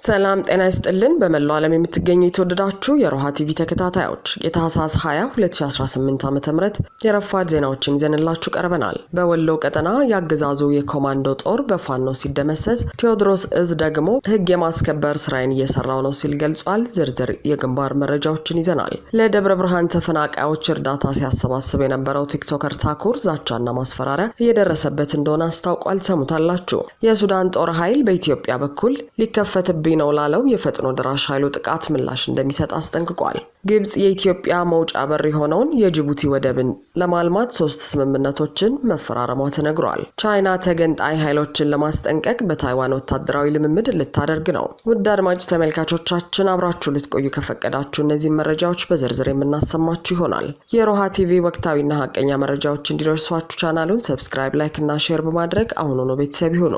ሰላም ጤና ይስጥልን በመላው ዓለም የምትገኙ የተወደዳችሁ የሮሃ ቲቪ ተከታታዮች የታህሳስ 20 2018 ዓ.ም የረፋድ ዜናዎችን ይዘንላችሁ ቀርበናል። በወሎ ቀጠና ያገዛዙ የኮማንዶ ጦር በፋኖ ሲደመሰስ ቴዎድሮስ እዝ ደግሞ ህግ የማስከበር ስራዬን እየሰራው ነው ሲል ገልጿል። ዝርዝር የግንባር መረጃዎችን ይዘናል። ለደብረ ብርሃን ተፈናቃዮች እርዳታ ሲያሰባስብ የነበረው ቲክቶከር ታኩር ዛቻና ማስፈራሪያ እየደረሰበት እንደሆነ አስታውቋል። ሰሙታላችሁ። የሱዳን ጦር ኃይል በኢትዮጵያ በኩል ሊከፈትብኝ ነው ላለው የፈጥኖ ድራሽ ኃይሉ ጥቃት ምላሽ እንደሚሰጥ አስጠንቅቋል። ግብጽ የኢትዮጵያ መውጫ በር የሆነውን የጅቡቲ ወደብን ለማልማት 3 ስምምነቶችን መፈራረሟ ተነግሯል። ቻይና ተገንጣይ ኃይሎችን ለማስጠንቀቅ በታይዋን ወታደራዊ ልምምድ ልታደርግ ነው። ውድ አድማጭ ተመልካቾቻችን አብራችሁ ልትቆዩ ከፈቀዳችሁ እነዚህ መረጃዎች በዝርዝር የምናሰማችሁ ይሆናል። የሮሃ ቲቪ ወቅታዊና ሀቀኛ መረጃዎች እንዲደርሷችሁ ቻናሉን ሰብስክራይብ፣ ላይክ እና ሼር በማድረግ አሁኑኑ ቤተሰብ ይሁኑ።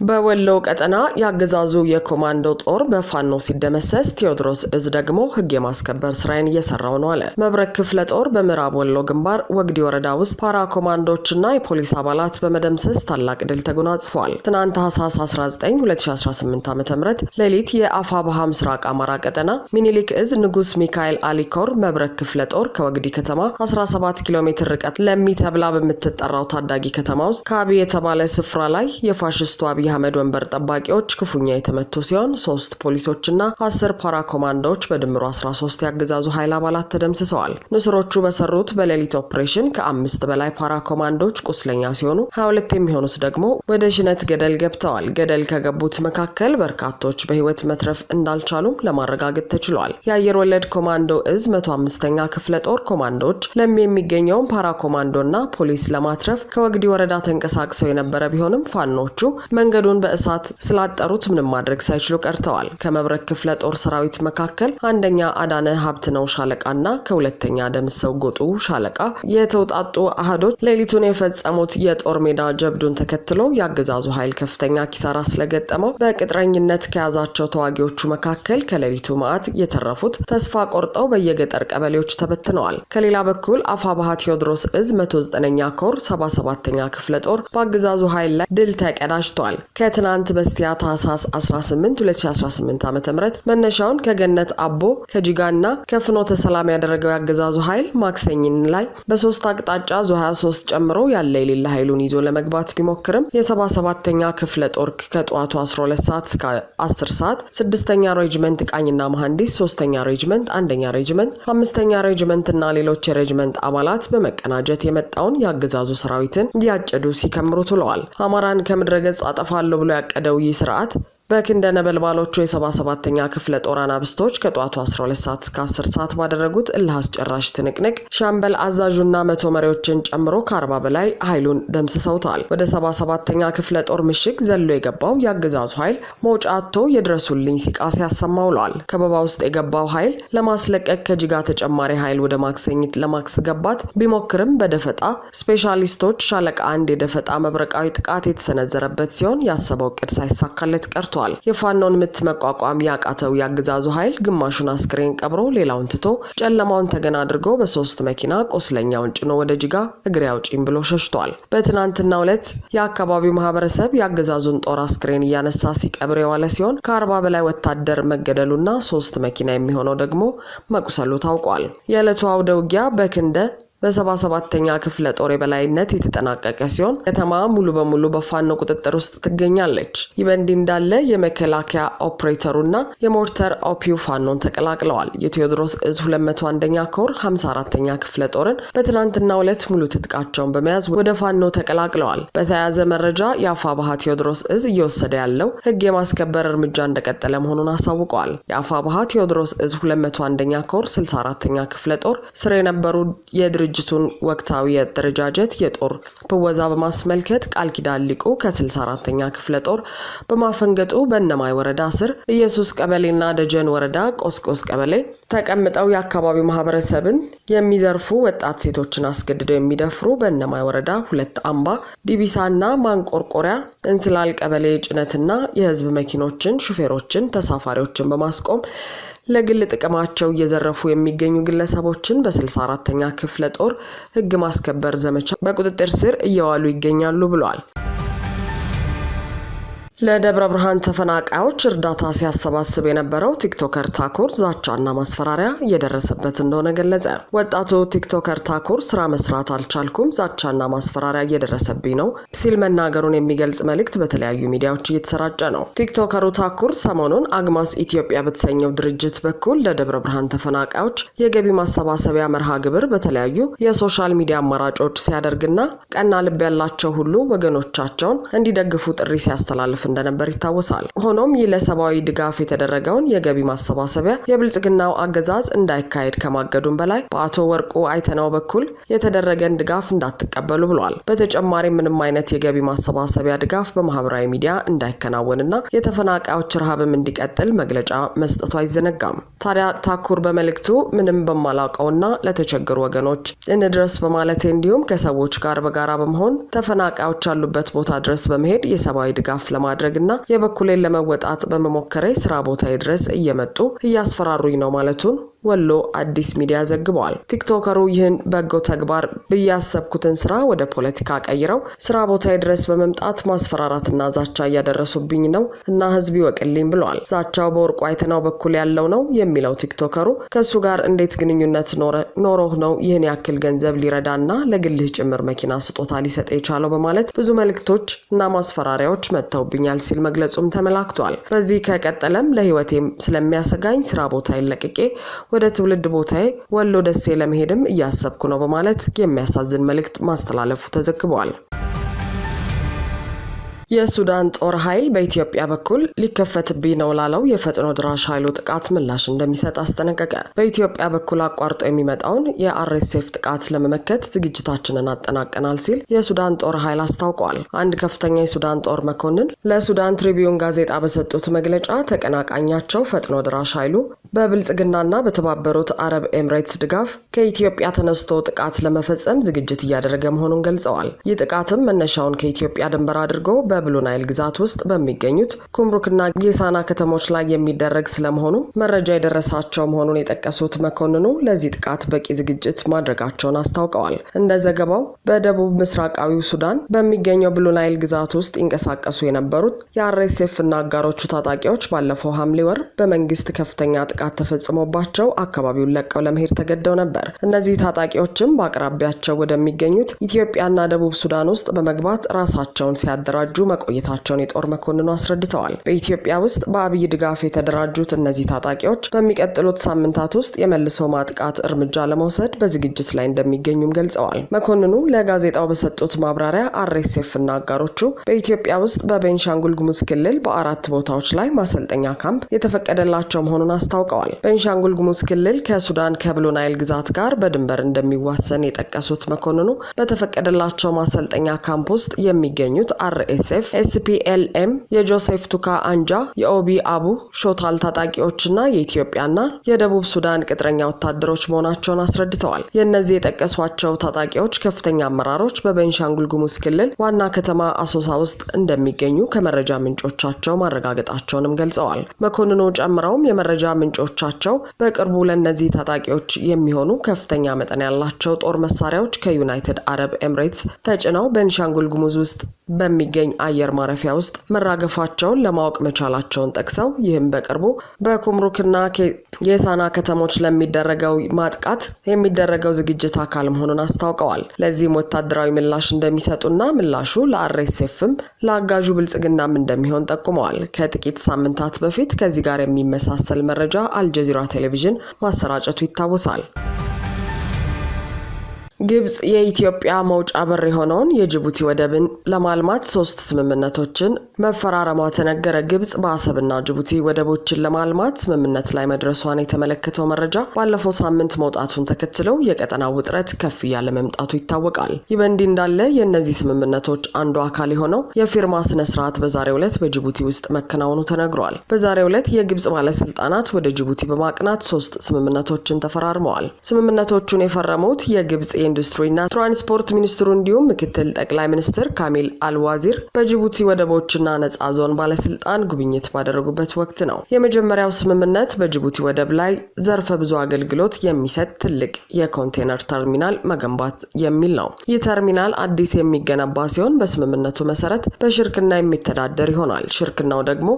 በወሎ ቀጠና ያገዛዙ የኮማንዶ ጦር በፋኖ ሲደመሰስ ቴዎድሮስ እዝ ደግሞ ህግ የማስከበር ስራዬን እየሰራው ነው አለ። መብረቅ ክፍለ ጦር በምዕራብ ወሎ ግንባር ወግዲ ወረዳ ውስጥ ፓራ ኮማንዶዎችና የፖሊስ አባላት በመደምሰስ ታላቅ ድል ተጎናጽፈዋል። ትናንት ታህሳስ 19 2018 ዓ.ም ሌሊት የአፋብኃ ምስራቅ አማራ ቀጠና ሚኒሊክ እዝ ንጉስ ሚካኤል አሊኮር መብረቅ ክፍለ ጦር ከወግዲ ከተማ 17 ኪሎ ሜትር ርቀት ለሚ ተብላ በምትጠራው ታዳጊ ከተማ ውስጥ ካቢ የተባለ ስፍራ ላይ የፋሽስቱ አብይ አህመድ ወንበር ጠባቂዎች ክፉኛ የተመቱ ሲሆን 3 ፖሊሶችና 10 ፓራ ኮማንዶዎች በድምሩ 13 ያገዛዙ ኃይል አባላት ተደምስሰዋል። ንስሮቹ በሰሩት በሌሊት ኦፕሬሽን ከ5 በላይ ፓራ ኮማንዶዎች ቁስለኛ ሲሆኑ 22 የሚሆኑት ደግሞ ወደ ሽነት ገደል ገብተዋል። ገደል ከገቡት መካከል በርካቶች በህይወት መትረፍ እንዳልቻሉም ለማረጋገጥ ተችሏል። የአየር ወለድ ኮማንዶ እዝ 105ኛ ክፍለ ጦር ኮማንዶዎች ለሚ የሚገኘውን ፓራ ኮማንዶና ፖሊስ ለማትረፍ ከወግዲ ወረዳ ተንቀሳቅሰው የነበረ ቢሆንም ፋኖቹ መንገዱን በእሳት ስላጠሩት ምንም ማድረግ ሳይችሉ ቀርተዋል። ከመብረቅ ክፍለ ጦር ሰራዊት መካከል አንደኛ አዳነ ሀብትነው ሻለቃና ከሁለተኛ ደምሰው ጎጡ ሻለቃ የተውጣጡ አህዶች ሌሊቱን የፈጸሙት የጦር ሜዳ ጀብዱን ተከትሎ ያገዛዙ ኃይል ከፍተኛ ኪሳራ ስለገጠመው በቅጥረኝነት ከያዛቸው ተዋጊዎቹ መካከል ከሌሊቱ ማዕት የተረፉት ተስፋ ቆርጠው በየገጠር ቀበሌዎች ተበትነዋል። ከሌላ በኩል አፋብኃ ቴዎድሮስ እዝ 109ኛ ኮር 77ኛ ክፍለ ጦር በአገዛዙ ኃይል ላይ ድል ተቀዳጅቷል። ከትናንት በስቲያ ታህሳስ 18 2018 ዓ.ም መነሻውን ከገነት አቦ ከጂጋና ከፍኖተ ሰላም ያደረገው ያገዛዙ ኃይል ማክሰኝን ላይ በ3 አቅጣጫ ዙ23 ጨምሮ ያለ የሌላ ኃይሉን ይዞ ለመግባት ቢሞክርም የ77ኛ ክፍለ ጦር ከጧቱ 12 ሰዓት እስከ 10 ሰዓት 6ኛ ሬጅመንት ቃኝና መሐንዲስ 3ኛ ሬጅመንት 1ኛ ሬጅመንት 5ኛ ሬጅመንት እና ሌሎች የሬጅመንት አባላት በመቀናጀት የመጣውን ያገዛዙ ሰራዊትን ያጨዱ ሲከምሩ ተለዋል። አማራን ከምድረገጽ አጠፋለሁ ብሎ ያቀደው ይህ ስርዓት በክንደ ነበልባሎቹ የ77ኛ ክፍለ ጦር አናብስቶች ከጧቱ 12 ሰዓት እስከ 10 ሰዓት ባደረጉት እልህ አስጨራሽ ትንቅንቅ ሻምበል አዛዡና 100 መሪዎችን ጨምሮ ከ40 በላይ ኃይሉን ደምስሰውታል። ወደ 77ኛ ክፍለ ጦር ምሽግ ዘሎ የገባው ያገዛዙ ኃይል መውጫ አጥቶ የድረሱልኝ ሲቃ ሲያሰማ ውሏል። ከበባ ውስጥ የገባው ኃይል ለማስለቀቅ ከጅጋ ተጨማሪ ኃይል ወደ ማክሰኝት ለማስገባት ቢሞክርም በደፈጣ ስፔሻሊስቶች ሻለቃ 1 የደፈጣ መብረቃዊ ጥቃት የተሰነዘረበት ሲሆን ያሰበው ቅድ ሳይሳካለት ቀርቷል። የፋኖን ምት መቋቋም ያቃተው ያገዛዙ ኃይል ግማሹን አስክሬን ቀብሮ ሌላውን ትቶ ጨለማውን ተገና አድርጎ በ3 መኪና ቆስለኛውን ጭኖ ወደ ጅጋ እግሬ አውጪኝ ብሎ ሸሽቷል። በትናንትናው ዕለት የአካባቢው ማህበረሰብ ያገዛዙን ጦር አስክሬን እያነሳ ሲቀብር የዋለ ሲሆን ከ40 በላይ ወታደር መገደሉና 3 መኪና የሚሆነው ደግሞ መቁሰሉ ታውቋል። የዕለቱ አውደ ውጊያ በክንደ በ77ኛ ክፍለ ጦር የበላይነት የተጠናቀቀ ሲሆን ከተማ ሙሉ በሙሉ በፋኖ ቁጥጥር ውስጥ ትገኛለች። ይህ በእንዲህ እንዳለ የመከላከያ ኦፕሬተሩና የሞርተር ኦፒው ፋኖን ተቀላቅለዋል። የቴዎድሮስ እዝ 201ኛ ኮር 54ኛ ክፍለ ጦርን በትናንትናው ዕለት ሙሉ ትጥቃቸውን በመያዝ ወደ ፋኖ ተቀላቅለዋል። በተያያዘ መረጃ የአፋብኃ ቴዎድሮስ እዝ እየወሰደ ያለው ህግ የማስከበር እርምጃ እንደቀጠለ መሆኑን አሳውቀዋል። የአፋብኃ ቴዎድሮስ እዝ 201ኛ ኮር 64ኛ ክፍለ ጦር ስር የነበሩ የድርጅቱን ወቅታዊ የአደረጃጀት የጦር ፕወዛ በማስመልከት ቃል ኪዳን ሊቁ ከ64ኛ ክፍለ ጦር በማፈንገጡ በእነማይ ወረዳ ስር ኢየሱስ ቀበሌና ደጀን ወረዳ ቆስቆስ ቀበሌ ተቀምጠው የአካባቢው ማህበረሰብን የሚዘርፉ ወጣት ሴቶችን አስገድደው የሚደፍሩ በእነማይ ወረዳ 2 አምባ ዲቢሳና ማንቆርቆሪያ እንስላል ቀበሌ ጭነትና የህዝብ መኪኖችን ሹፌሮችን ተሳፋሪዎችን በማስቆም ለግል ጥቅማቸው እየዘረፉ የሚገኙ ግለሰቦችን በ64ኛ ክፍለ ጦር ህግ ማስከበር ዘመቻ በቁጥጥር ስር እየዋሉ ይገኛሉ ብሏል። ለደብረ ብርሃን ተፈናቃዮች እርዳታ ሲያሰባስብ የነበረው ቲክቶከር ታኩር ዛቻና ማስፈራሪያ እየደረሰበት እንደሆነ ገለጸ። ወጣቱ ቲክቶከር ታኩር ስራ መስራት አልቻልኩም፣ ዛቻና ማስፈራሪያ እየደረሰብኝ ነው ሲል መናገሩን የሚገልጽ መልእክት በተለያዩ ሚዲያዎች እየተሰራጨ ነው። ቲክቶከሩ ታኩር ሰሞኑን አግማስ ኢትዮጵያ በተሰኘው ድርጅት በኩል ለደብረ ብርሃን ተፈናቃዮች የገቢ ማሰባሰቢያ መርሃ ግብር በተለያዩ የሶሻል ሚዲያ አማራጮች ሲያደርግና ቀና ልብ ያላቸው ሁሉ ወገኖቻቸውን እንዲደግፉ ጥሪ ሲያስተላልፍ እንደነበር ይታወሳል። ሆኖም ይህ ለሰብአዊ ድጋፍ የተደረገውን የገቢ ማሰባሰቢያ የብልጽግናው አገዛዝ እንዳይካሄድ ከማገዱም በላይ በአቶ ወርቁ አይተናው በኩል የተደረገን ድጋፍ እንዳትቀበሉ ብሏል። በተጨማሪም ምንም አይነት የገቢ ማሰባሰቢያ ድጋፍ በማህበራዊ ሚዲያ እንዳይከናወንና የተፈናቃዮች ረሃብም እንዲቀጥል መግለጫ መስጠቱ አይዘነጋም። ታዲያ ታኩር በመልእክቱ ምንም በማላውቀውና ለተቸገሩ ወገኖች እንድረስ በማለቴ እንዲሁም ከሰዎች ጋር በጋራ በመሆን ተፈናቃዮች ያሉበት ቦታ ድረስ በመሄድ የሰብአዊ ድጋፍ ለማድረግና የበኩሌን ለመወጣት በመሞከሬ ስራ ቦታዬ ድረስ እየመጡ እያስፈራሩኝ ነው ማለቱን ወሎ አዲስ ሚዲያ ዘግቧል። ቲክቶከሩ ይህን በጎ ተግባር ብያሰብኩትን ስራ ወደ ፖለቲካ ቀይረው ስራ ቦታዬ ድረስ በመምጣት ማስፈራራትና ዛቻ እያደረሱብኝ ነው እና ህዝብ ይወቅልኝ ብሏል። ዛቻው በወርቁ አይተናው በኩል ያለው ነው የሚለው ቲክቶከሩ ከሱ ጋር እንዴት ግንኙነት ኖሮህ ነው ይህን ያክል ገንዘብ ሊረዳና ለግልህ ጭምር መኪና ስጦታ ሊሰጥ የቻለው በማለት ብዙ መልእክቶች እና ማስፈራሪያዎች መጥተውብኛል ሲል መግለጹም ተመላክቷል። በዚህ ከቀጠለም ለህይወቴም ስለሚያሰጋኝ ስራ ቦታዬን ለቅቄ ወደ ትውልድ ቦታዬ ወሎ ደሴ ለመሄድም እያሰብኩ ነው በማለት የሚያሳዝን መልእክት ማስተላለፉ ተዘግቧል። የሱዳን ጦር ኃይል በኢትዮጵያ በኩል ሊከፈትብኝ ነው ላለው የፈጥኖ ድራሽ ኃይሉ ጥቃት ምላሽ እንደሚሰጥ አስጠነቀቀ። በኢትዮጵያ በኩል አቋርጦ የሚመጣውን የአርኤስኤፍ ጥቃት ለመመከት ዝግጅታችንን አጠናቀናል ሲል የሱዳን ጦር ኃይል አስታውቋል። አንድ ከፍተኛ የሱዳን ጦር መኮንን ለሱዳን ትሪቢዩን ጋዜጣ በሰጡት መግለጫ ተቀናቃኛቸው ፈጥኖ ድራሽ ኃይሉ በብልጽግናና በተባበሩት አረብ ኤምሬትስ ድጋፍ ከኢትዮጵያ ተነስቶ ጥቃት ለመፈጸም ዝግጅት እያደረገ መሆኑን ገልጸዋል። ይህ ጥቃትም መነሻውን ከኢትዮጵያ ድንበር አድርጎ በብሉ ናይል ግዛት ውስጥ በሚገኙት ኩምሩክና ጌሳና ከተሞች ላይ የሚደረግ ስለመሆኑ መረጃ የደረሳቸው መሆኑን የጠቀሱት መኮንኑ ለዚህ ጥቃት በቂ ዝግጅት ማድረጋቸውን አስታውቀዋል። እንደ ዘገባው በደቡብ ምስራቃዊው ሱዳን በሚገኘው ብሉ ናይል ግዛት ውስጥ ይንቀሳቀሱ የነበሩት የአርኤስኤፍ እና አጋሮቹ ታጣቂዎች ባለፈው ሐምሌ ወር በመንግስት ከፍተኛ ጥቃት ተፈጽሞባቸው አካባቢውን ለቀው ለመሄድ ተገደው ነበር። እነዚህ ታጣቂዎችም በአቅራቢያቸው ወደሚገኙት ኢትዮጵያና ደቡብ ሱዳን ውስጥ በመግባት ራሳቸውን ሲያደራጁ መቆየታቸውን የጦር መኮንኑ አስረድተዋል። በኢትዮጵያ ውስጥ በአብይ ድጋፍ የተደራጁት እነዚህ ታጣቂዎች በሚቀጥሉት ሳምንታት ውስጥ የመልሶ ማጥቃት እርምጃ ለመውሰድ በዝግጅት ላይ እንደሚገኙም ገልጸዋል። መኮንኑ ለጋዜጣው በሰጡት ማብራሪያ አርኤስኤፍ እና አጋሮቹ በኢትዮጵያ ውስጥ በቤንሻንጉል ጉሙዝ ክልል በአራት ቦታዎች ላይ ማሰልጠኛ ካምፕ የተፈቀደላቸው መሆኑን አስታውቀዋል። ቤንሻንጉል ጉሙዝ ክልል ከሱዳን ከብሉ ናይል ግዛት ጋር በድንበር እንደሚዋሰን የጠቀሱት መኮንኑ በተፈቀደላቸው ማሰልጠኛ ካምፕ ውስጥ የሚገኙት አርኤስኤፍ፣ ኤስፒኤልኤም፣ የጆሴፍ ቱካ አንጃ፣ የኦቢ አቡ ሾታል ታጣቂዎችና የኢትዮጵያና የደቡብ ሱዳን ቅጥረኛ ወታደሮች መሆናቸውን አስረድተዋል። የእነዚህ የጠቀሷቸው ታጣቂዎች ከፍተኛ አመራሮች በቤንሻንጉል ጉሙዝ ክልል ዋና ከተማ አሶሳ ውስጥ እንደሚገኙ ከመረጃ ምንጮቻቸው ማረጋገጣቸውንም ገልጸዋል። መኮንኑ ጨምረውም የመረጃ ምንጮቻቸው በቅርቡ ለእነዚህ ታጣቂዎች የሚሆኑ ከፍተኛ መጠን ያላቸው ጦር መሳሪያዎች ከዩናይትድ አረብ ኤምሬትስ ተጭነው ቤንሻንጉል ጉሙዝ ውስጥ በሚገኝ አየር ማረፊያ ውስጥ መራገፋቸውን ለማወቅ መቻላቸውን ጠቅሰው ይህም በቅርቡ በኩምሩክና ጌሳና ከተሞች ለሚደረገው ማጥቃት የሚደረገው ዝግጅት አካል መሆኑን አስታውቀዋል። ለዚህም ወታደራዊ ምላሽ እንደሚሰጡና ምላሹ ለአርኤስኤፍም ለአጋዡ ብልጽግናም እንደሚሆን ጠቁመዋል። ከጥቂት ሳምንታት በፊት ከዚህ ጋር የሚመሳሰል መረጃ አልጀዚራ ቴሌቪዥን ማሰራጨቱ ይታወሳል። ግብጽ የኢትዮጵያ መውጫ በር የሆነውን የጅቡቲ ወደብን ለማልማት 3 ስምምነቶችን መፈራረሟ ተነገረ። ግብጽ በአሰብና ጅቡቲ ወደቦችን ለማልማት ስምምነት ላይ መድረሷን የተመለከተው መረጃ ባለፈው ሳምንት መውጣቱን ተከትለው የቀጠናው ውጥረት ከፍ እያለ መምጣቱ ይታወቃል። ይህ በእንዲህ እንዳለ የእነዚህ ስምምነቶች አንዱ አካል የሆነው የፊርማ ስነ ስርዓት በዛሬው ዕለት በጅቡቲ ውስጥ መከናወኑ ተነግሯል። በዛሬው ዕለት የግብጽ ባለስልጣናት ወደ ጅቡቲ በማቅናት 3 ስምምነቶችን ተፈራርመዋል። ስምምነቶቹን የፈረሙት የግብጽ የኢንዱስትሪና ትራንስፖርት ሚኒስትሩ እንዲሁም ምክትል ጠቅላይ ሚኒስትር ካሚል አልዋዚር በጅቡቲ ወደቦችና ነጻ ዞን ባለስልጣን ጉብኝት ባደረጉበት ወቅት ነው። የመጀመሪያው ስምምነት በጅቡቲ ወደብ ላይ ዘርፈ ብዙ አገልግሎት የሚሰጥ ትልቅ የኮንቴነር ተርሚናል መገንባት የሚል ነው። ይህ ተርሚናል አዲስ የሚገነባ ሲሆን በስምምነቱ መሰረት በሽርክና የሚተዳደር ይሆናል። ሽርክናው ደግሞ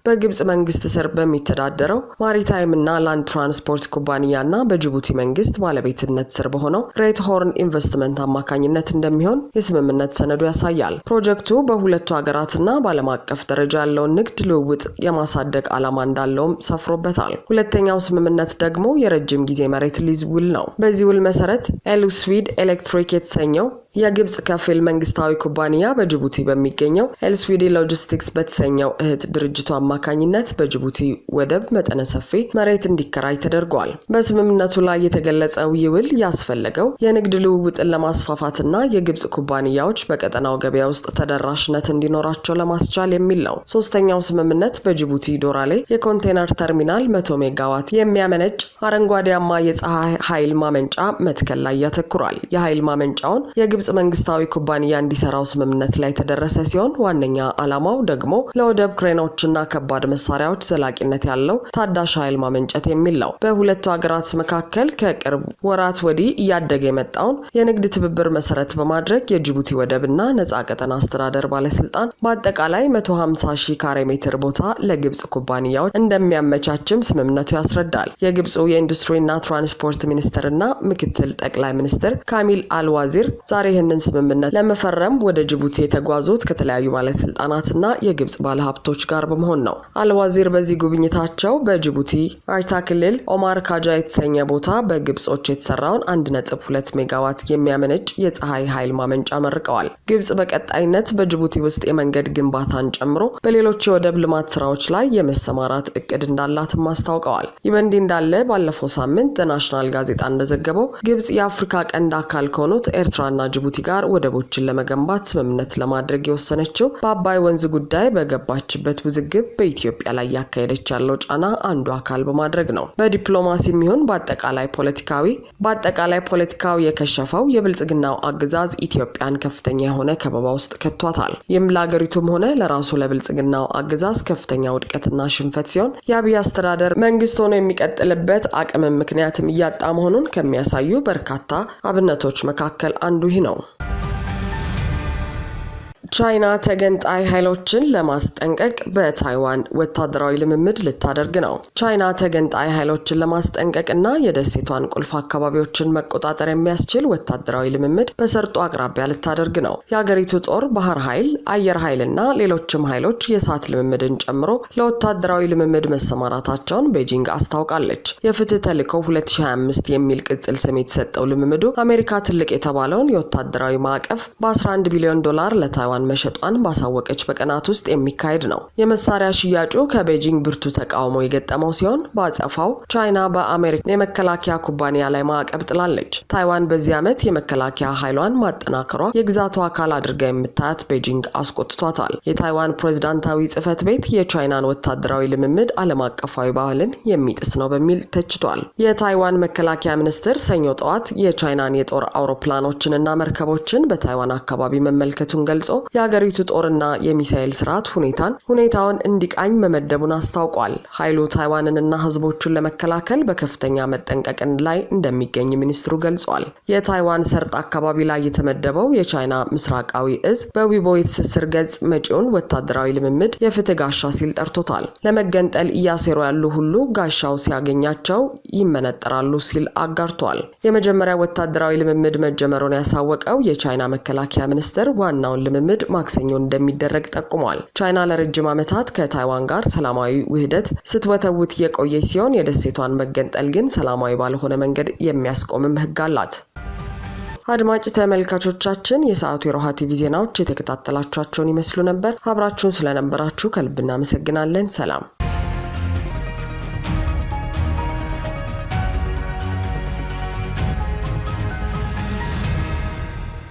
በግብጽ መንግስት ስር በሚተዳደረው ማሪታይም እና ላንድ ትራንስፖርት ኩባንያና በጅቡቲ መንግስት ባለቤትነት ስር በሆነው ግሬት ሆርን ኢንቨስትመንት አማካኝነት እንደሚሆን የስምምነት ሰነዱ ያሳያል። ፕሮጀክቱ በሁለቱ ሀገራትና በዓለም አቀፍ ደረጃ ያለውን ንግድ ልውውጥ የማሳደግ ዓላማ እንዳለውም ሰፍሮበታል። ሁለተኛው ስምምነት ደግሞ የረጅም ጊዜ መሬት ሊዝ ውል ነው። በዚህ ውል መሰረት ኤልስዊድ ኤሌክትሪክ የተሰኘው የግብጽ ከፊል መንግስታዊ ኩባንያ በጅቡቲ በሚገኘው ኤልስዊዲ ሎጂስቲክስ በተሰኘው እህት ድርጅቱ አማካኝነት በጅቡቲ ወደብ መጠነ ሰፊ መሬት እንዲከራይ ተደርጓል። በስምምነቱ ላይ የተገለጸው ይህ ውል ያስፈለገው የንግድ ልውውጥን ለማስፋፋትና የግብጽ ኩባንያዎች በቀጠናው ገበያ ውስጥ ተደራሽነት እንዲኖራቸው ለማስቻል የሚል ነው። ሶስተኛው ስምምነት በጅቡቲ ዶራሌ የኮንቴነር ተርሚናል 100 ሜጋዋት የሚያመነጭ አረንጓዴያማ የፀሐይ ኃይል ማመንጫ መትከል ላይ ያተኩራል። የኃይል ማመንጫውን የግብጽ መንግስታዊ ኩባንያ እንዲሰራው ስምምነት ላይ ተደረሰ ሲሆን ዋነኛ ዓላማው ደግሞ ለወደብ ክሬኖችና ከባድ መሳሪያዎች ዘላቂነት ያለው ታዳሽ ኃይል ማመንጨት የሚል ነው። በሁለቱ ሀገራት መካከል ከቅርብ ወራት ወዲህ እያደገ የመጣውን የንግድ ትብብር መሰረት በማድረግ የጅቡቲ ወደብና ነጻ ቀጠና አስተዳደር ባለስልጣን በአጠቃላይ 150,000 ካሬ ሜትር ቦታ ለግብጽ ኩባንያዎች እንደሚያመቻችም ስምምነቱ ያስረዳል። የግብጽ የኢንዱስትሪና ትራንስፖርት ሚኒስትርና ምክትል ጠቅላይ ሚኒስትር ካሚል አልዋዚር ዛሬ ይህንን ስምምነት ለመፈረም ወደ ጅቡቲ የተጓዙት ከተለያዩ ባለስልጣናትና የግብጽ ባለሀብቶች ጋር በመሆን ነው። አልዋዚር በዚህ ጉብኝታቸው በጅቡቲ አርታ ክልል ኦማር ካጃ የተሰኘ ቦታ በግብጾች የተሰራውን 1.2 ሜጋዋት የሚያመነጭ የፀሐይ ኃይል ማመንጫ መርቀዋል። ግብጽ በቀጣይነት በጅቡቲ ውስጥ የመንገድ ግንባታን ጨምሮ በሌሎች የወደብ ልማት ስራዎች ላይ የመሰማራት እቅድ እንዳላትም አስታውቀዋል። ይህ በእንዲህ እንዳለ ባለፈው ሳምንት ናሽናል ጋዜጣ እንደዘገበው ግብጽ የአፍሪካ ቀንድ አካል ከሆኑት ኤርትራና ጅቡቲ ጋር ወደቦችን ለመገንባት ስምምነት ለማድረግ የወሰነችው በአባይ ወንዝ ጉዳይ በገባችበት ውዝግብ በኢትዮጵያ ላይ ያካሄደች ያለው ጫና አንዱ አካል በማድረግ ነው። በዲፕሎማሲም ይሁን በአጠቃላይ ፖለቲካዊ የከሸፈው የብልጽግናው አገዛዝ ኢትዮጵያን ከፍተኛ የሆነ ከበባ ውስጥ ከቷታል። ይህም ለሀገሪቱም ሆነ ለራሱ ለብልጽግናው አገዛዝ ከፍተኛ ውድቀትና ሽንፈት ሲሆን የአብይ አስተዳደር መንግስት ሆኖ የሚቀጥልበት አቅምም ምክንያትም እያጣ መሆኑን ከሚያሳዩ በርካታ አብነቶች መካከል አንዱ ይህ ነው። ቻይና ተገንጣይ ኃይሎችን ለማስጠንቀቅ በታይዋን ወታደራዊ ልምምድ ልታደርግ ነው። ቻይና ተገንጣይ ኃይሎችን ለማስጠንቀቅና የደሴቷን ቁልፍ አካባቢዎችን መቆጣጠር የሚያስችል ወታደራዊ ልምምድ በሰርጡ አቅራቢያ ልታደርግ ነው። የሀገሪቱ ጦር ባህር ኃይል፣ አየር ኃይልና ሌሎችም ኃይሎች የእሳት ልምምድን ጨምሮ ለወታደራዊ ልምምድ መሰማራታቸውን ቤጂንግ አስታውቃለች። የፍትህ ተልዕኮ 2025 የሚል ቅጽል ስም የተሰጠው ልምምዱ አሜሪካ ትልቅ የተባለውን የወታደራዊ ማዕቀፍ በ11 ቢሊዮን ዶላር ለታይዋን መሸጧን ባሳወቀች በቀናት ውስጥ የሚካሄድ ነው። የመሳሪያ ሽያጩ ከቤጂንግ ብርቱ ተቃውሞ የገጠመው ሲሆን በአጸፋው ቻይና በአሜሪካ የመከላከያ ኩባንያ ላይ ማዕቀብ ጥላለች። ታይዋን በዚህ ዓመት የመከላከያ ኃይሏን ማጠናከሯ የግዛቷ አካል አድርጋ የምታያት ቤጂንግ አስቆጥቷታል። የታይዋን ፕሬዝዳንታዊ ጽህፈት ቤት የቻይናን ወታደራዊ ልምምድ ዓለም አቀፋዊ ባህልን የሚጥስ ነው በሚል ተችቷል። የታይዋን መከላከያ ሚኒስትር ሰኞ ጠዋት የቻይናን የጦር አውሮፕላኖችንና መርከቦችን በታይዋን አካባቢ መመልከቱን ገልጾ የሀገሪቱ ጦርና የሚሳኤል ስርዓት ሁኔታውን እንዲቃኝ መመደቡን አስታውቋል። ኃይሉ ታይዋንንና ህዝቦቹን ለመከላከል በከፍተኛ መጠንቀቅን ላይ እንደሚገኝ ሚኒስትሩ ገልጿል። የታይዋን ሰርጥ አካባቢ ላይ የተመደበው የቻይና ምስራቃዊ እዝ በዊቦ የትስስር ገጽ መጪውን ወታደራዊ ልምምድ የፍትህ ጋሻ ሲል ጠርቶታል። ለመገንጠል እያሴሩ ያሉ ሁሉ ጋሻው ሲያገኛቸው ይመነጠራሉ ሲል አጋርቷል። የመጀመሪያ ወታደራዊ ልምምድ መጀመሩን ያሳወቀው የቻይና መከላከያ ሚኒስትር ዋናውን ልምምድ ማክሰኞ እንደሚደረግ ጠቁሟል። ቻይና ለረጅም ዓመታት ከታይዋን ጋር ሰላማዊ ውህደት ስትወተውት የቆየች ሲሆን የደሴቷን መገንጠል ግን ሰላማዊ ባልሆነ መንገድ የሚያስቆምም ህግ አላት። አድማጭ ተመልካቾቻችን የሰዓቱ የሮሃ ቲቪ ዜናዎች የተከታተላችኋቸውን ይመስሉ ነበር። አብራችሁን ስለነበራችሁ ከልብ እናመሰግናለን። ሰላም።